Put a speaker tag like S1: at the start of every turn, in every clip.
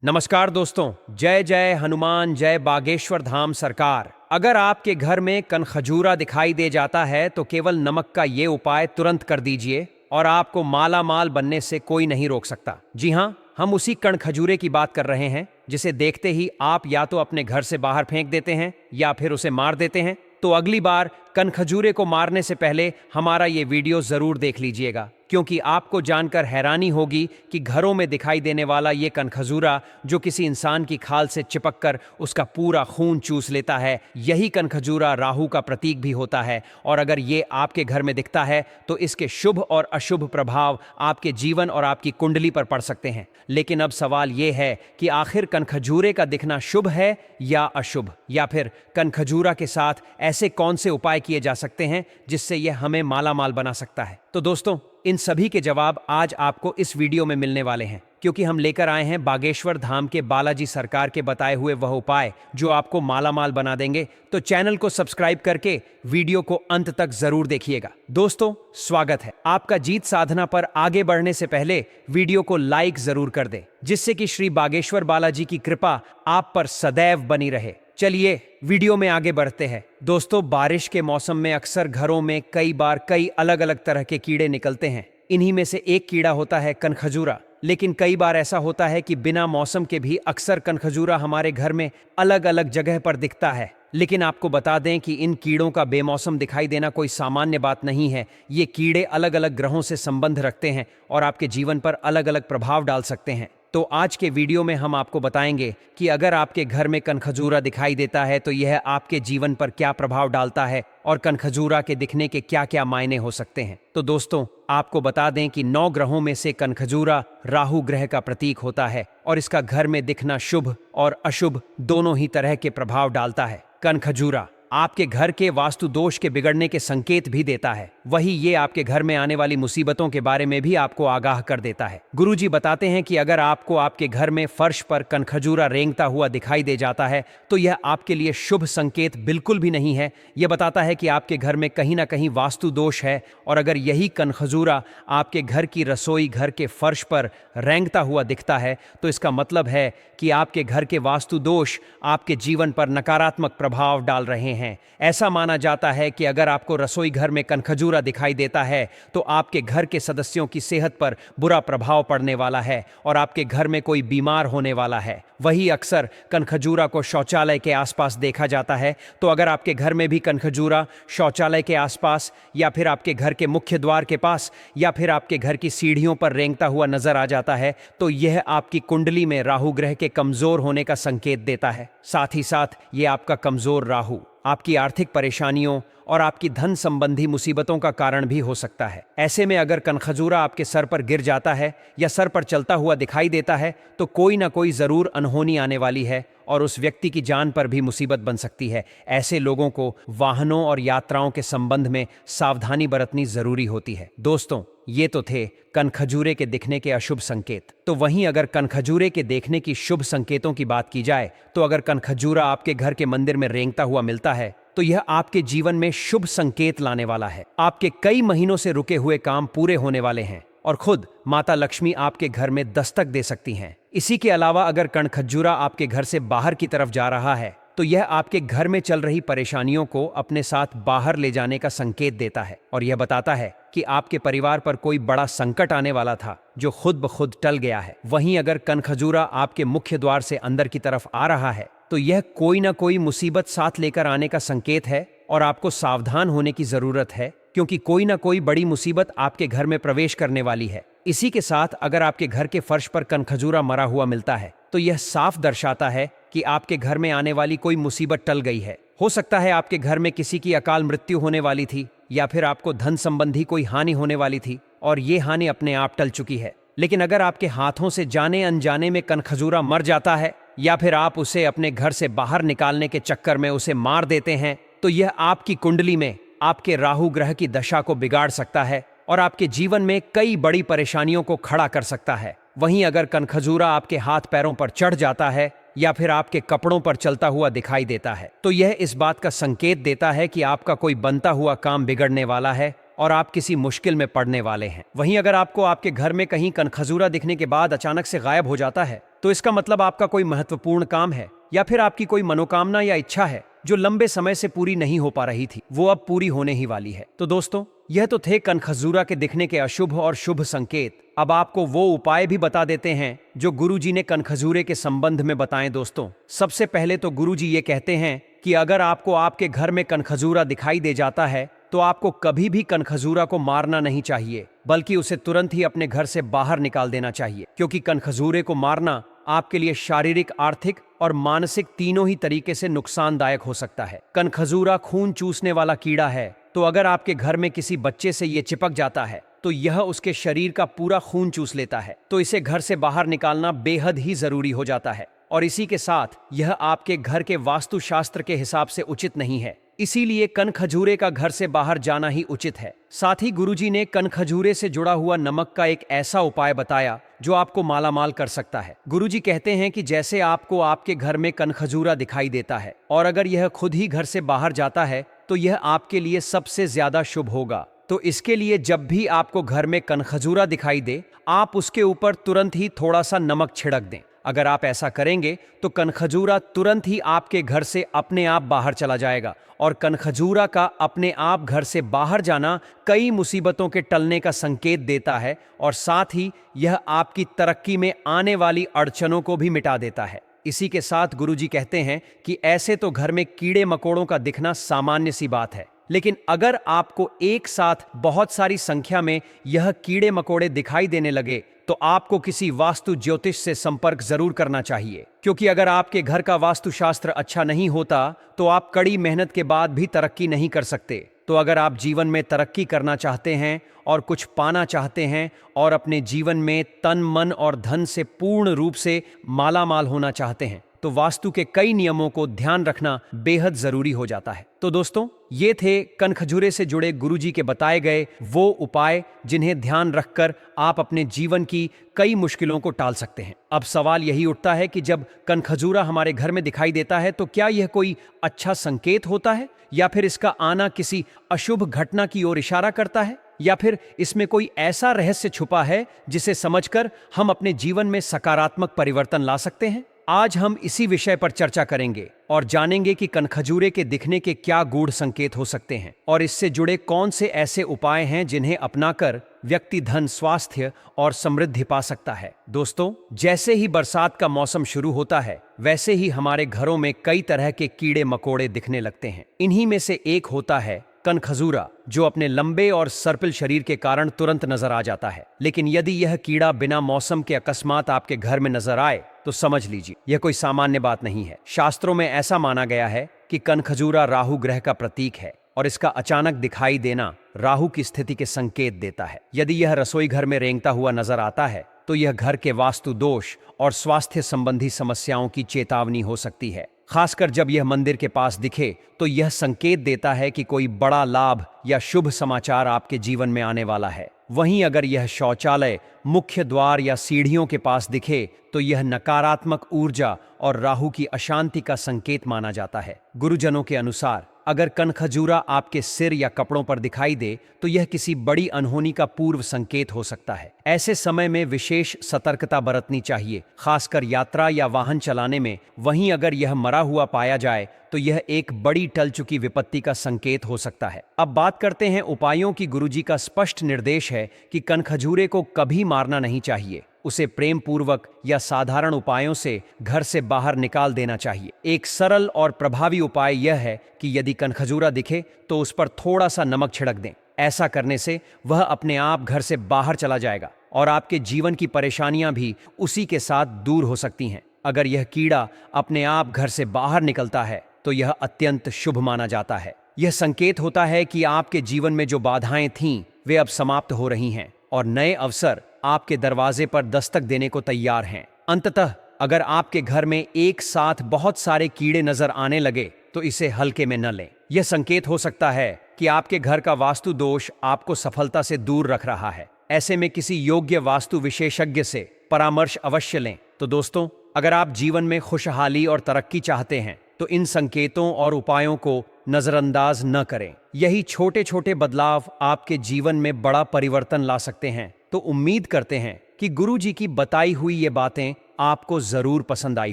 S1: नमस्कार दोस्तों, जय जय हनुमान, जय बागेश्वर धाम सरकार। अगर आपके घर में कनखजूरा दिखाई दे जाता है तो केवल नमक का ये उपाय तुरंत कर दीजिए और आपको माला माल बनने से कोई नहीं रोक सकता। जी हाँ, हम उसी कनखजूरे की बात कर रहे हैं जिसे देखते ही आप या तो अपने घर से बाहर फेंक देते हैं या फिर उसे मार देते हैं। तो अगली बार कनखजूरे को मारने से पहले हमारा ये वीडियो जरूर देख लीजिएगा, क्योंकि आपको जानकर हैरानी होगी कि घरों में दिखाई देने वाला ये कनखजूरा जो किसी इंसान की खाल से चिपक कर उसका पूरा खून चूस लेता है, यही कनखजूरा राहु का प्रतीक भी होता है। और अगर ये आपके घर में दिखता है तो इसके शुभ और अशुभ प्रभाव आपके जीवन और आपकी कुंडली पर पड़ सकते हैं। लेकिन अब सवाल ये है कि आखिर कनखजूरे का दिखना शुभ है या अशुभ, या फिर कनखजूरा के साथ ऐसे कौन से उपाय किए जा सकते हैं जिससे यह हमें मालामाल बना सकता है। तो दोस्तों, इन सभी के जवाब आज आपको इस वीडियो में मिलने वाले हैं, क्योंकि हम लेकर आए हैं बागेश्वर धाम के बालाजी सरकार के बताए हुए वह उपाय जो आपको मालामाल बना देंगे। तो चैनल को सब्सक्राइब करके वीडियो को अंत तक जरूर देखिएगा। दोस्तों, स्वागत है आपका जीत साधना पर। आगे बढ़ने से पहले वीडियो को लाइक जरूर कर दे, जिससे कि श्री बागेश्वर बालाजी की कृपा आप पर सदैव बनी रहे। चलिए वीडियो में आगे बढ़ते हैं। दोस्तों, बारिश के मौसम में अक्सर घरों में कई बार कई अलग अलग तरह के कीड़े निकलते हैं। इन्हीं में से एक कीड़ा होता है कनखजूरा। लेकिन कई बार ऐसा होता है कि बिना मौसम के भी अक्सर कनखजूरा हमारे घर में अलग अलग जगह पर दिखता है। लेकिन आपको बता दें कि इन कीड़ों का बेमौसम दिखाई देना कोई सामान्य बात नहीं है। ये कीड़े अलग अलग ग्रहों से संबंध रखते हैं और आपके जीवन पर अलग अलग प्रभाव डाल सकते हैं। तो आज के वीडियो में हम आपको बताएंगे कि अगर आपके घर में कनखजूरा दिखाई देता है तो यह आपके जीवन पर क्या प्रभाव डालता है और कनखजूरा के दिखने के क्या क्या मायने हो सकते हैं। तो दोस्तों, आपको बता दें कि 9 ग्रहों में से कनखजूरा राहु ग्रह का प्रतीक होता है और इसका घर में दिखना शुभ और अशुभ दोनों ही तरह के प्रभाव डालता है। कनखजूरा आपके घर के वास्तु दोष के बिगड़ने के संकेत भी देता है, वही ये आपके घर में आने वाली मुसीबतों के बारे में भी आपको आगाह कर देता है। गुरुजी बताते हैं कि अगर आपको आपके घर में फर्श पर कनखजूरा रेंगता हुआ दिखाई दे जाता है तो यह आपके लिए शुभ संकेत बिल्कुल भी नहीं है। यह बताता है कि आपके घर में कहीं ना कहीं वास्तु दोष है। और अगर यही कनखजूरा आपके घर की रसोई घर के फर्श पर रेंगता हुआ दिखता है तो इसका मतलब है कि आपके घर के वास्तु दोष आपके जीवन पर नकारात्मक प्रभाव डाल रहे हैं। ऐसा माना जाता है कि अगर आपको रसोई घर में कनखजूरा दिखाई देता है तो आपके घर के सदस्यों की सेहत पर बुरा प्रभाव पड़ने वाला है और आपके घर में कोई बीमार होने वाला है। वही अक्सर कनखजूरा को शौचालय के आसपास देखा जाता है। तो अगर आपके घर में भी कनखजूरा शौचालय के आसपास या फिर आपके घर के मुख्य द्वार के पास या फिर आपके घर की सीढ़ियों पर रेंगता हुआ नजर आ जाता है तो यह आपकी कुंडली में राहु ग्रह के कमजोर होने का संकेत देता है। साथ ही साथ ये आपका कमजोर राहु आपकी आर्थिक परेशानियों और आपकी धन संबंधी मुसीबतों का कारण भी हो सकता है। ऐसे में अगर कनखजूरा आपके सर पर गिर जाता है या सर पर चलता हुआ दिखाई देता है तो कोई ना कोई जरूर अनहोनी आने वाली है और उस व्यक्ति की जान पर भी मुसीबत बन सकती है। ऐसे लोगों को वाहनों और यात्राओं के संबंध में सावधानी बरतनी जरूरी होती है। दोस्तों, ये तो थे कनखजूरे के दिखने के अशुभ संकेत। तो वहीं अगर कनखजूरे के देखने की शुभ संकेतों की बात की जाए तो अगर कनखजूरा आपके घर के मंदिर में रेंगता हुआ मिलता है तो यह आपके जीवन में शुभ संकेत लाने वाला है। आपके कई महीनों से रुके हुए काम पूरे होने वाले हैं और खुद माता लक्ष्मी आपके घर में दस्तक दे सकती हैं। इसी के अलावा अगर कनखजूरा आपके घर से बाहर की तरफ जा रहा है तो यह आपके घर में चल रही परेशानियों को अपने साथ बाहर ले जाने का संकेत देता है और यह बताता है कि आपके परिवार पर कोई बड़ा संकट आने वाला था जो खुद ब खुद टल गया है। वहीं अगर कनखजूरा आपके मुख्य द्वार से अंदर की तरफ आ रहा है तो यह कोई ना कोई मुसीबत साथ लेकर आने का संकेत है और आपको सावधान होने की जरूरत है, क्योंकि कोई ना कोई बड़ी मुसीबत आपके घर में प्रवेश करने वाली है। इसी के साथ अगर आपके घर के फर्श पर कनखजूरा मरा हुआ मिलता है तो यह साफ दर्शाता है कि आपके घर में आने वाली कोई मुसीबत टल गई है। हो सकता है आपके घर में किसी की अकाल मृत्यु होने वाली थी या फिर आपको धन संबंधी कोई हानि होने वाली थी और ये हानि अपने आप टल चुकी है। लेकिन अगर आपके हाथों से जाने अनजाने में कनखजूरा मर जाता है या फिर आप उसे अपने घर से बाहर निकालने के चक्कर में उसे मार देते हैं तो यह आपकी कुंडली में आपके राहु ग्रह की दशा को बिगाड़ सकता है और आपके जीवन में कई बड़ी परेशानियों को खड़ा कर सकता है। वहीं अगर कनखजूरा आपके हाथ पैरों पर चढ़ जाता है या फिर आपके कपड़ों पर चलता हुआ दिखाई देता है तो यह इस बात का संकेत देता है कि आपका कोई बनता हुआ काम बिगड़ने वाला है और आप किसी मुश्किल में पड़ने वाले हैं। वहीं अगर आपको आपके घर में कहीं कनखजूरा दिखने के बाद अचानक से गायब हो जाता है तो इसका मतलब आपका कोई महत्वपूर्ण काम है या फिर आपकी कोई मनोकामना या इच्छा है जो लंबे समय से पूरी नहीं हो पा रही थी, वो अब पूरी होने ही वाली है। तो दोस्तों, यह तो थे कनखजूरा के दिखने के अशुभ और शुभ संकेत। अब आपको वो उपाय भी बता देते हैं जो गुरुजी ने कनखजूरे के संबंध में बताएं। दोस्तों, सबसे पहले तो गुरुजी ये कहते हैं कि अगर आपको आपके घर में कनखजूरा दिखाई दे जाता है तो आपको कभी भी कनखजूरा को मारना नहीं चाहिए, बल्कि उसे तुरंत ही अपने घर से बाहर निकाल देना चाहिए, क्योंकि कनखजूरे को मारना आपके लिए शारीरिक, आर्थिक और मानसिक तीनों ही तरीके से नुकसानदायक हो सकता है। कनखजूरा खून चूसने वाला कीड़ा है, तो अगर आपके घर में किसी बच्चे से ये चिपक जाता है तो यह उसके शरीर का पूरा खून चूस लेता है, तो इसे घर से बाहर निकालना बेहद ही जरूरी हो जाता है। और इसी के साथ यह आपके घर के वास्तुशास्त्र के हिसाब से उचित नहीं है, इसीलिए कनखजूरे का घर से बाहर जाना ही उचित है। साथ ही गुरुजी ने कनखजूरे से जुड़ा हुआ नमक का एक ऐसा उपाय बताया जो आपको मालामाल कर सकता है। गुरुजी कहते हैं कि जैसे आपको आपके घर में कनखजूरा दिखाई देता है और अगर यह खुद ही घर से बाहर जाता है तो यह आपके लिए सबसे ज्यादा शुभ होगा। तो इसके लिए जब भी आपको घर में कनखजूरा दिखाई दे, आप उसके ऊपर तुरंत ही थोड़ा सा नमक छिड़क दें। अगर आप ऐसा करेंगे तो कनखजूरा तुरंत ही आपके घर से अपने आप बाहर चला जाएगा, और कनखजूरा का अपने आप घर से बाहर जाना कई मुसीबतों के टलने का संकेत देता है, और साथ ही यह आपकी तरक्की में आने वाली अड़चनों को भी मिटा देता है। इसी के साथ गुरुजी कहते हैं कि ऐसे तो घर में कीड़े मकोड़ों का दिखना सामान्य सी बात है, लेकिन अगर आपको एक साथ बहुत सारी संख्या में यह कीड़े मकोड़े दिखाई देने लगे तो आपको किसी वास्तु ज्योतिष से संपर्क जरूर करना चाहिए, क्योंकि अगर आपके घर का वास्तुशास्त्र अच्छा नहीं होता तो आप कड़ी मेहनत के बाद भी तरक्की नहीं कर सकते। तो अगर आप जीवन में तरक्की करना चाहते हैं और कुछ पाना चाहते हैं और अपने जीवन में तन, मन और धन से पूर्ण रूप से मालामाल होना चाहते हैं तो वास्तु के कई नियमों को ध्यान रखना बेहद जरूरी हो जाता है। तो दोस्तों, ये थे कनखजूरे से जुड़े गुरुजी के बताए गए वो उपाय जिन्हें ध्यान रखकर आप अपने जीवन की कई मुश्किलों को टाल सकते हैं। अब सवाल यही उठता है कि जब कनखजूरा हमारे घर में दिखाई देता है तो क्या यह कोई अच्छा संकेत होता है, या फिर इसका आना किसी अशुभ घटना की ओर इशारा करता है, या फिर इसमें कोई ऐसा रहस्य छुपा है जिसे समझकर हम अपने जीवन में सकारात्मक परिवर्तन ला सकते हैं? आज हम इसी विषय पर चर्चा करेंगे और जानेंगे कि कनखजूरे के दिखने के क्या गूढ़ संकेत हो सकते हैं और इससे जुड़े कौन से ऐसे उपाय हैं जिन्हें अपनाकर व्यक्ति धन, स्वास्थ्य और समृद्धि पा सकता है। दोस्तों, जैसे ही बरसात का मौसम शुरू होता है वैसे ही हमारे घरों में कई तरह के कीड़े मकोड़े दिखने लगते हैं। इन्हीं में से एक होता है कनखजूरा, जो अपने लंबे और सर्पिल शरीर के कारण तुरंत नजर आ जाता है। लेकिन यदि यह कीड़ा बिना मौसम के अकस्मात आपके घर में नजर आए तो समझ लीजिए यह कोई सामान्य बात नहीं है। शास्त्रों में ऐसा माना गया है कि कनखजूरा राहु ग्रह का प्रतीक है और इसका अचानक दिखाई देना राहु की स्थिति के संकेत देता है। यदि यह रसोई घर में रेंगता हुआ नजर आता है तो यह घर के वास्तु दोष और स्वास्थ्य संबंधी समस्याओं की चेतावनी हो सकती है। खासकर जब यह मंदिर के पास दिखे तो यह संकेत देता है कि कोई बड़ा लाभ या शुभ समाचार आपके जीवन में आने वाला है। वहीं अगर यह शौचालय, मुख्य द्वार या सीढ़ियों के पास दिखे तो यह नकारात्मक ऊर्जा और राहु की अशांति का संकेत माना जाता है। गुरुजनों के अनुसार अगर कनखजूरा आपके सिर या कपड़ों पर दिखाई दे तो यह किसी बड़ी अनहोनी का पूर्व संकेत हो सकता है। ऐसे समय में विशेष सतर्कता बरतनी चाहिए, खासकर यात्रा या वाहन चलाने में। वहीं अगर यह मरा हुआ पाया जाए तो यह एक बड़ी टल चुकी विपत्ति का संकेत हो सकता है। अब बात करते हैं उपायों की। गुरुजी का स्पष्ट निर्देश है कि कनखजूरे को कभी मारना नहीं चाहिए, उसे प्रेम पूर्वक या साधारण उपायों से घर से बाहर निकाल देना चाहिए। एक सरल और प्रभावी उपाय यह है कि यदि कनखजूरा दिखे तो उस पर थोड़ा सा नमक छिड़क दें। ऐसा करने से वह अपने आप घर से बाहर चला जाएगा और आपके जीवन की परेशानियां भी उसी के साथ दूर हो सकती हैं। अगर यह कीड़ा अपने आप घर से बाहर निकलता है तो यह अत्यंत शुभ माना जाता है। यह संकेत होता है कि आपके जीवन में जो बाधाएं थीं वे अब समाप्त हो रही हैं और नए अवसर आपके दरवाजे पर दस्तक देने को तैयार हैं। अंततः अगर आपके घर में एक साथ बहुत सारे कीड़े नजर आने लगे तो इसे हल्के में न लें। यह संकेत हो सकता है कि आपके घर का वास्तु दोष आपको सफलता से दूर रख रहा है। ऐसे में किसी योग्य वास्तु विशेषज्ञ से परामर्श अवश्य लें। तो दोस्तों, अगर आप जीवन में खुशहाली और तरक्की चाहते हैं तो इन संकेतों और उपायों को नजरअंदाज न करें। यही छोटे छोटे बदलाव आपके जीवन में बड़ा परिवर्तन ला सकते हैं। तो उम्मीद करते हैं कि गुरु जी की बताई हुई ये बातें आपको जरूर पसंद आई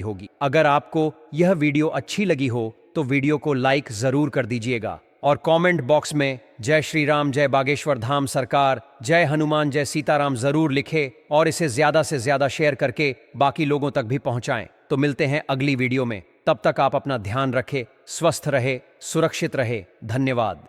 S1: होगी। अगर आपको यह वीडियो अच्छी लगी हो तो वीडियो को लाइक जरूर कर दीजिएगा और कमेंट बॉक्स में जय श्री राम, जय बागेश्वर धाम सरकार, जय हनुमान, जय सीताराम जरूर लिखे और इसे ज्यादा से ज्यादा शेयर करके बाकी लोगों तक भी पहुंचाएं। तो मिलते हैं अगली वीडियो में। तब तक आप अपना ध्यान रखें, स्वस्थ रहे, सुरक्षित रहे। धन्यवाद।